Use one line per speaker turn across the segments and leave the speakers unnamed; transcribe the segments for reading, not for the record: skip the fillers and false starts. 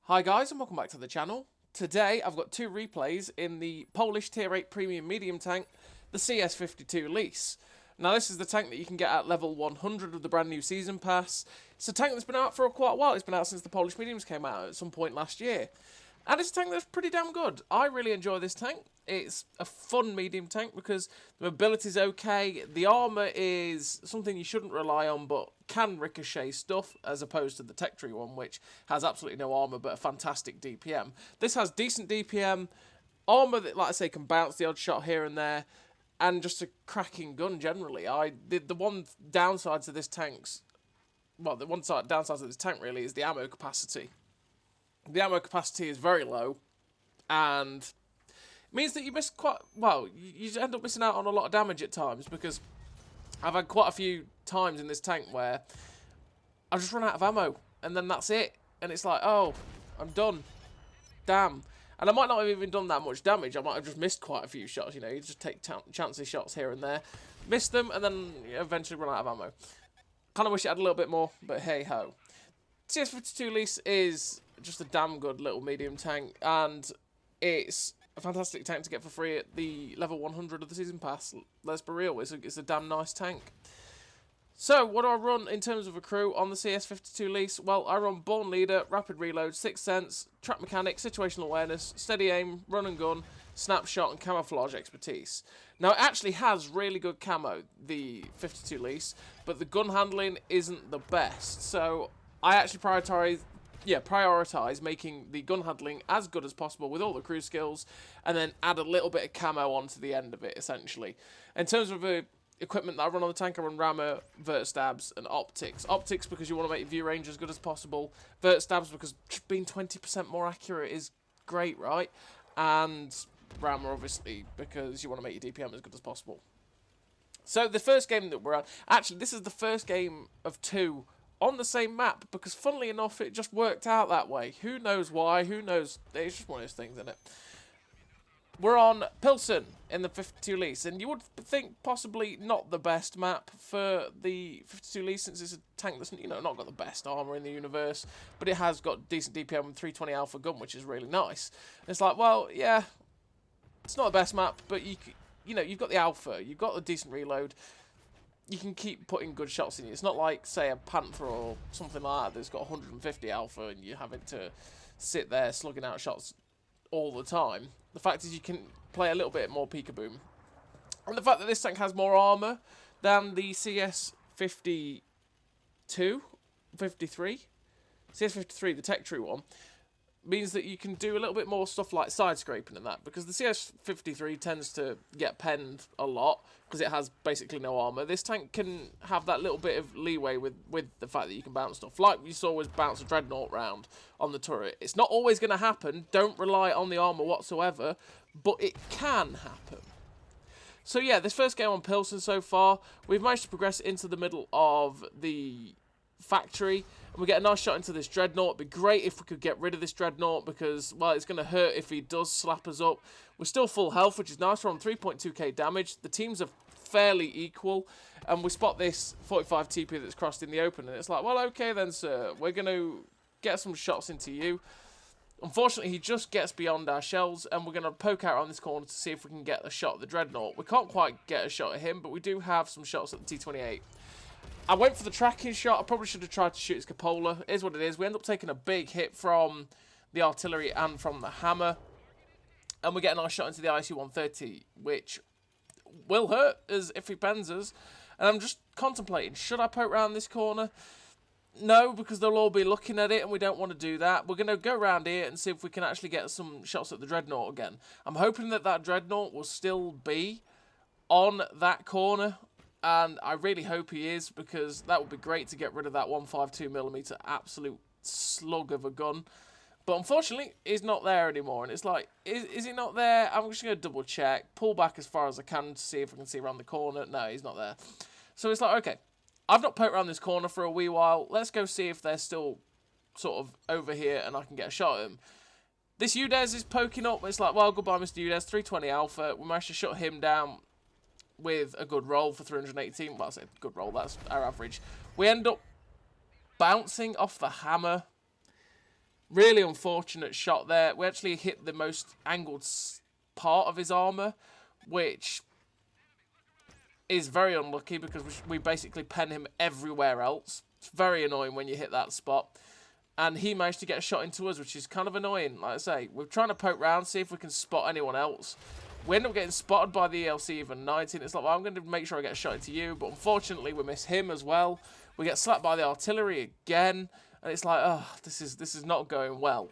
Hi guys and welcome back to the channel. Today I've got two replays in the Polish Tier 8 Premium Medium Tank, the CS-52 Lis. Now this is the tank that you can get at level 100 of the brand new Season Pass. It's a tank that's been out for quite a while. It's been out since the Polish Mediums came out at some point last year. And it's a tank that's pretty damn good. I really enjoy this tank. It's a fun medium tank because the mobility's okay. The armour is something you shouldn't rely on, but can ricochet stuff, as opposed to the tech tree one, which has absolutely no armour but a fantastic DPM. This has decent DPM, armour that, like I say, can bounce the odd shot here and there, and just a cracking gun generally. The one downside to this tank's, well, the one downside to this tank really is the ammo capacity. The ammo capacity is very low, and it means that you miss quite, well, you end up missing out on a lot of damage at times, because I've had quite a few times in this tank where I've just run out of ammo, and then that's it, and it's like, oh, I'm done, damn. And I might not have even done that much damage. I might have just missed quite a few shots, you know, you just take chances shots here and there, miss them, and then eventually run out of ammo. Kind of wish it had a little bit more, but hey-ho. CS-52 Lis is just a damn good little medium tank, and it's a fantastic tank to get for free at the level 100 of the Season Pass. Let's be real, it's a damn nice tank. So, what do I run in terms of a crew on the CS-52 Lis? Well, I run Born Leader, Rapid Reload, Sixth Sense, Track Mechanic, Situational Awareness, Steady Aim, Run and Gun, Snapshot, and Camouflage Expertise. Now, it actually has really good camo, the 52 Lis, but the gun handling isn't the best. So, I actually prioritise making the gun handling as good as possible with all the crew skills, and then add a little bit of camo onto the end of it, essentially. In terms of equipment that I run on the tank, I run rammer, vert stabs, and optics. Optics because you want to make your view range as good as possible. Vert stabs because just being 20% more accurate is great, right? And rammer, obviously, because you want to make your DPM as good as possible. So the first game that we're on, actually, this is the first game of two on the same map, because funnily enough, it just worked out that way. Who knows why? Who knows? It's just one of those things, isn't it? We're on Pilsen in the 52 Lis, and you would think possibly not the best map for the 52 Lis, since it's a tank that's, you know, not got the best armour in the universe, but it has got decent DPM and 320 alpha gun, which is really nice. And it's like, well, yeah, it's not the best map, but you know, you've got the alpha, you've got the decent reload. You can keep putting good shots in you. It's not like, say, a Panther or something like that that's got 150 alpha and you're having to sit there slugging out shots all the time. The fact is you can play a little bit more peekaboo. And the fact that this tank has more armour than the CS-52, 53, CS-53, the tech tree one, means that you can do a little bit more stuff like side scraping and that, because the CS-53 tends to get penned a lot because it has basically no armour. This tank can have that little bit of leeway with the fact that you can bounce stuff, like you saw with bounce a Dreadnought round on the turret. It's not always going to happen, don't rely on the armour whatsoever, but it can happen. So yeah, this first game on Pilsen so far, we've managed to progress into the middle of the factory, and we get a nice shot into this Dreadnought. It'd be great if we could get rid of this Dreadnought, because, well, it's going to hurt if he does slap us up. We're still full health, which is nice. We're on 3.2k damage. The teams are fairly equal, and we spot this 45 TP that's crossed in the open, and it's like, well, okay then, sir, we're going to get some shots into you. Unfortunately, he just gets beyond our shells, and we're going to poke out on this corner to see if we can get a shot at the Dreadnought. We can't quite get a shot at him, but we do have some shots at the T-28. I went for the tracking shot. I probably should have tried to shoot his cupola. It is what it is. We end up taking a big hit from the artillery and from the hammer. And we get a nice shot into the IC-130, which will hurt as if he bends us. And I'm just contemplating, should I poke round this corner? No, because they'll all be looking at it, and we don't want to do that. We're going to go around here and see if we can actually get some shots at the Dreadnought again. I'm hoping that that Dreadnought will still be on that corner. And I really hope he is, because that would be great to get rid of that 152mm absolute slug of a gun. But unfortunately, he's not there anymore. And it's like, is he not there? I'm just going to double check, pull back as far as I can to see if I can see around the corner. No, he's not there. So it's like, okay, I've not poked around this corner for a wee while. Let's go see if they're still sort of over here and I can get a shot at him. This Udez is poking up. It's like, well, goodbye, Mr. Udez. 320 alpha. We managed to shut him down with a good roll for 318. Well, I say good roll, that's our average. We end up bouncing off the hammer Really unfortunate shot there. We actually hit the most angled part of his armour, which is very unlucky because we basically pen him everywhere else. It's very annoying when you hit that spot. And he managed to get a shot into us, which is kind of annoying. Like I say, we're trying to poke round, see if we can spot anyone else. We end up getting spotted by the ELC-19. It's like, well, I'm going to make sure I get a shot into you. But unfortunately, we miss him as well. We get slapped by the artillery again. And it's like, oh, this is not going well.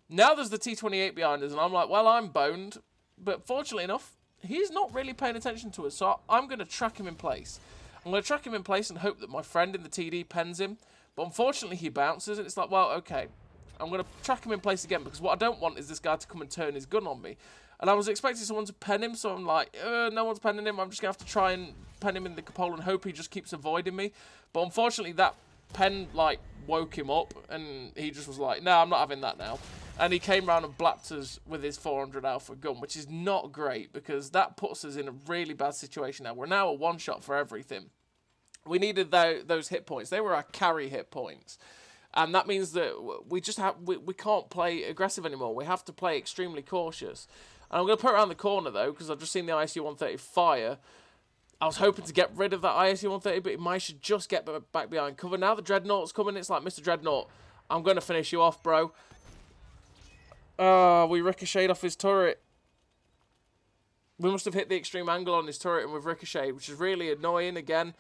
Now there's the T-28 behind us. And I'm like, well, I'm boned. But fortunately enough, he's not really paying attention to us. So I'm going to track him in place. I'm going to track him in place and hope that my friend in the TD pens him. But unfortunately, he bounces, and it's like, well, okay. I'm going to track him in place again, because what I don't want is this guy to come and turn his gun on me. And I was expecting someone to pen him, so I'm like, no one's penning him. I'm just going to have to try and pen him in the cupola and hope he just keeps avoiding me. But unfortunately, that pen, like, woke him up, and he just was like, no, I'm not having that now. And he came round and blapped us with his 400 Alpha gun, which is not great, because that puts us in a really bad situation now. We're now a one-shot for everything. We needed those hit points. They were our carry hit points. And that means that we just we can't play aggressive anymore. We have to play extremely cautious. And I'm going to put it around the corner, though, because I've just seen the ISU-130 fire. I was hoping to get rid of that ISU-130, but it might should just get back behind cover. Now the Dreadnought's coming. It's like, Mr. Dreadnought, I'm going to finish you off, bro. We ricocheted off his turret. We must have hit the extreme angle on his turret and we've ricocheted, which is really annoying again.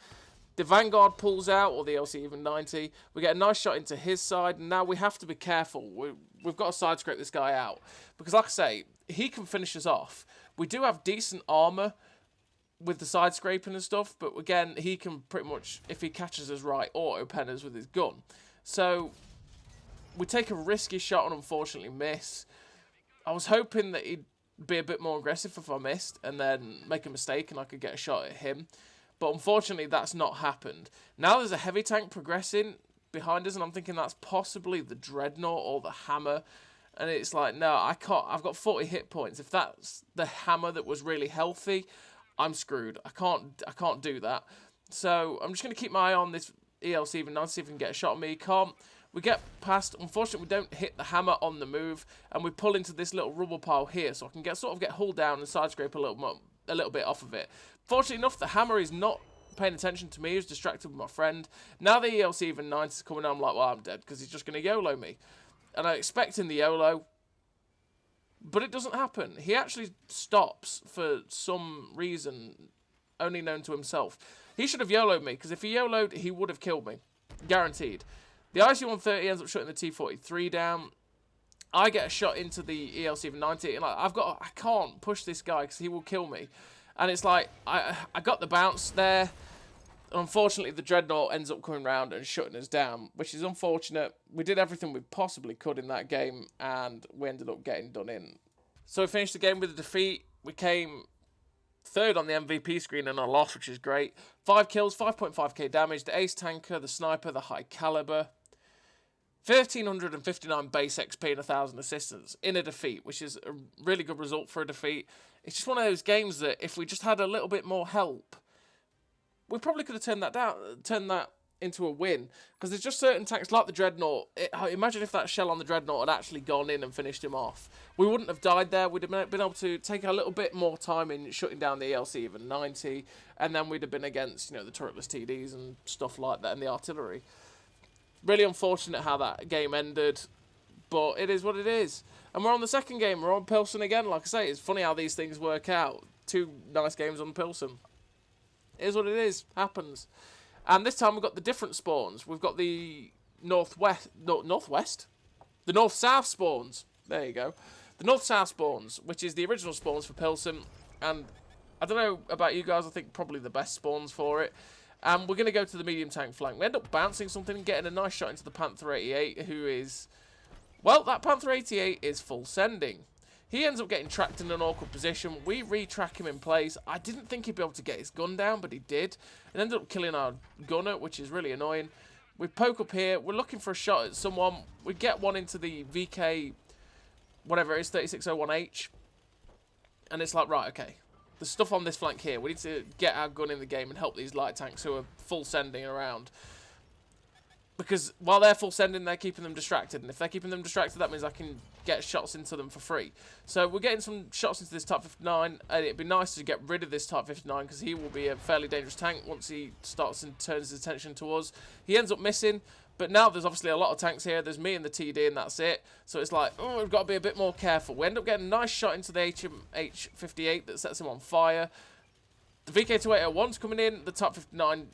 The Vanguard pulls out, or the LC-90. We get a nice shot into his side, and now we have to be careful. We've got to side-scrape this guy out. Because, like I say, he can finish us off. We do have decent armour with the side-scraping and stuff, but again, he can pretty much, if he catches us right, auto-pen us with his gun. So, we take a risky shot and unfortunately miss. I was hoping that he'd be a bit more aggressive if I missed, and then make a mistake and I could get a shot at him. But unfortunately, that's not happened. Now there's a heavy tank progressing behind us, and I'm thinking that's possibly the Dreadnought or the Hammer. And it's like, no, I can't. I've got 40 hit points. If that's the Hammer that was really healthy, I'm screwed. I can't do that. So I'm just going to keep my eye on this ELC even now, see if we can get a shot on me. Can't. We get past. Unfortunately, we don't hit the Hammer on the move, and we pull into this little rubble pile here, so I can get hulled down and side scrape a little bit off of it. Fortunately enough, the Hammer is not paying attention to me. He's distracted with my friend. Now the ELC-90 is coming on, I'm like, well, I'm dead, because he's just going to YOLO me. And I expect him the YOLO, but it doesn't happen. He actually stops for some reason only known to himself. He should have YOLO'd me, because if he YOLO'd, he would have killed me. Guaranteed. The ISU-130 ends up shooting the T-43 down. I get a shot into the ELC-90, and like, I can't push this guy, because he will kill me. And it's like, I got the bounce there. Unfortunately, the Dreadnought ends up coming round and shutting us down, which is unfortunate. We did everything we possibly could in that game, and we ended up getting done in. So we finished the game with a defeat. We came third on the MVP screen and a loss, which is great. 5 kills, 5.5k damage, the ace tanker, the sniper, the high caliber. 1,359 base XP and 1,000 assistance in a defeat, which is a really good result for a defeat. It's just one of those games that if we just had a little bit more help, we probably could have turned that into a win. Because there's just certain tanks like the Dreadnought. Imagine if that shell on the Dreadnought had actually gone in and finished him off. We wouldn't have died there. We'd have been able to take a little bit more time in shutting down the ELC-90, and then we'd have been against, the turretless TDs and stuff like that, and the artillery. Really unfortunate how that game ended, but it is what it is. And we're on the second game. We're on Pilsen again. Like I say, it's funny how these things work out. 2 nice games on Pilsen. It is what it is. Happens. And this time we've got the different spawns. We've got the northwest? The north-south spawns. There you go. The north-south spawns, which is the original spawns for Pilsen. And I don't know about you guys. I think probably the best spawns for it. And we're going to go to the medium tank flank. We end up bouncing something and getting a nice shot into the Panther 88, who is... Well, that Panther 88 is full sending. He ends up getting tracked in an awkward position. We re-track him in place. I didn't think he'd be able to get his gun down, but he did. And ended up killing our gunner, which is really annoying. We poke up here. We're looking for a shot at someone. We get one into the VK, whatever it is, 3601H. And it's like, right, okay. There's stuff on this flank here. We need to get our gun in the game and help these light tanks who are full sending around. because while they're full sending, they're keeping them distracted. And if they're keeping them distracted, that means I can get shots into them for free. So we're getting some shots into this Type 59. And it'd be nice to get rid of this Type 59 because he will be a fairly dangerous tank once he starts and turns his attention to us. He ends up missing. But now there's obviously a lot of tanks here. There's me and the TD and that's it. So it's like, oh, we've got to be a bit more careful. We end up getting a nice shot into the HM-58 that sets him on fire. The VK-2801's coming in. The Type 59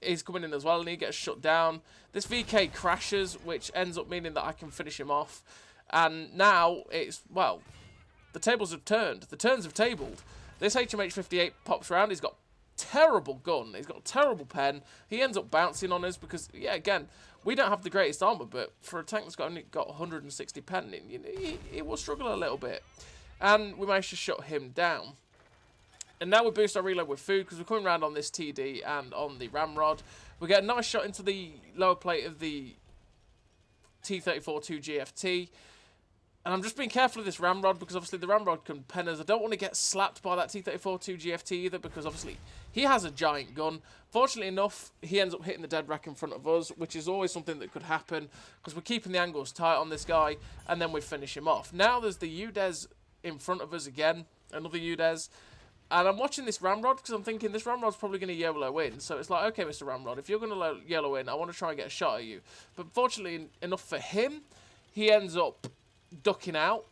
is coming in as well, and he gets shut down. This VK crashes, which ends up meaning that I can finish him off. And now it's, well, the tables have turned. The turns have tabled. This HMH-58 pops around. He's got terrible gun. He's got a terrible pen. He ends up bouncing on us because, yeah, again, we don't have the greatest armor, but for a tank that's only got 160 pen, you know, he will struggle a little bit. And we managed to shut him down. And now we boost our reload with food because we're coming around on this TD and on the ramrod. We get a nice shot into the lower plate of the T-34-2 GFT. And I'm just being careful of this ramrod because obviously the ramrod can pen us. I don't want to get slapped by that T-34-2 GFT either because obviously he has a giant gun. Fortunately enough, he ends up hitting the dead rack in front of us, which is always something that could happen because we're keeping the angles tight on this guy and then we finish him off. Now there's the UDES in front of us again, another UDES. And I'm watching this ramrod because I'm thinking this ramrod's probably going to YOLO in. So it's like, okay, Mr. Ramrod, if you're going to YOLO in, I want to try and get a shot at you. But fortunately enough for him, he ends up ducking out.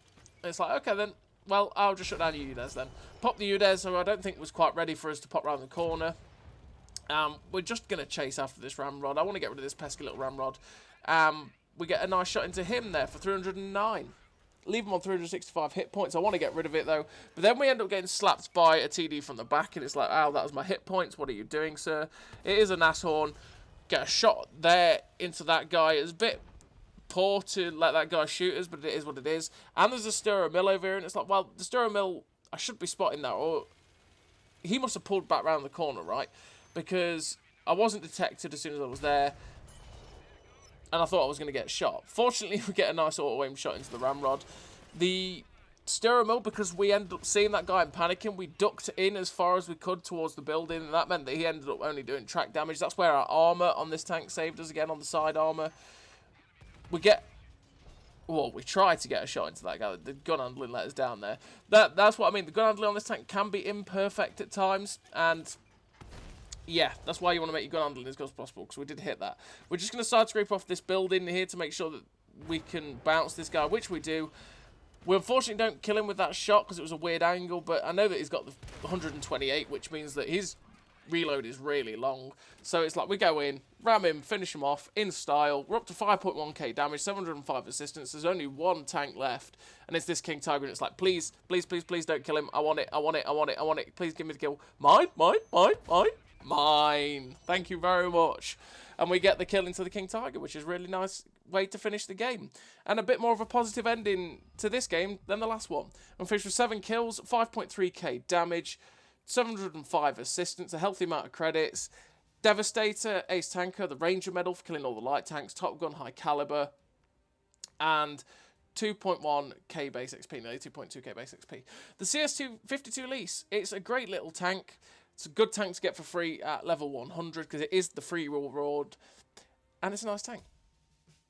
And it's like, okay then, well, I'll just shut down your UDES then. Pop the UDES, who I don't think was quite ready for us to pop around the corner. We're just going to chase after this ramrod. I want to get rid of this pesky little ramrod. We get a nice shot into him there for 309. Leave him on 365 hit points. I want to get rid of it, though. But then we end up getting slapped by a TD from the back, and it's like, ow, that was my hit points. What are you doing, sir? It is a Nashorn. Get a shot there into that guy. It's a bit poor to let that guy shoot us, but it is what it is. And there's a Stirrer Mill over here, and it's like, well, the Stirrer Mill, I should be spotting that, or he must have pulled back around the corner, right? Because I wasn't detected as soon as I was there. And I thought I was going to get shot. Fortunately, we get a nice auto-aim shot into the ramrod. The Stirrer Mill, because we ended up seeing that guy and panicking, we ducked in as far as we could towards the building, and that meant that he ended up only doing track damage. That's where our armor on this tank saved us again, on the side armor. We get... Well, we tried to get a shot into that guy. The gun handling let us down there. That's what I mean. The gun handling on this tank can be imperfect at times, and... yeah, that's why you want to make your gun handling as good as possible, because we did hit that. We're just going to side scrape off this building here to make sure that we can bounce this guy, which we do. We unfortunately don't kill him with that shot because it was a weird angle, but I know that he's got the 128, which means that his reload is really long. So it's like we go in, ram him, finish him off in style. We're up to 5.1k damage, 705 assistance. There's only one tank left, and it's this King Tiger, and it's like, please, please, please, please don't kill him. I want it, I want it, I want it, I want it. Please give me the kill. Mine, mine, mine, mine. Mine. Thank you very much. And we get the kill into the King Tiger, which is a really nice way to finish the game. And a bit more of a positive ending to this game than the last one. I'm finished with 7 kills, 5.3k damage, 705 assistance, a healthy amount of credits. Devastator, Ace Tanker, the Ranger Medal for killing all the light tanks, Top Gun, High Caliber, and 2.1k base XP, nearly 2.2k base XP. The CS-52 Lis, it's a great little tank. It's a good tank to get for free at level 100 because it is the free reward, and it's a nice tank.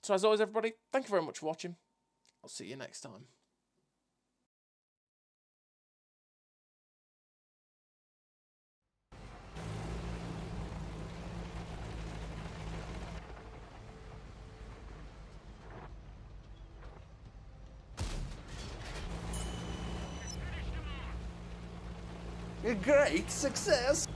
So as always, everybody, thank you very much for watching. I'll see you next time.
A great success!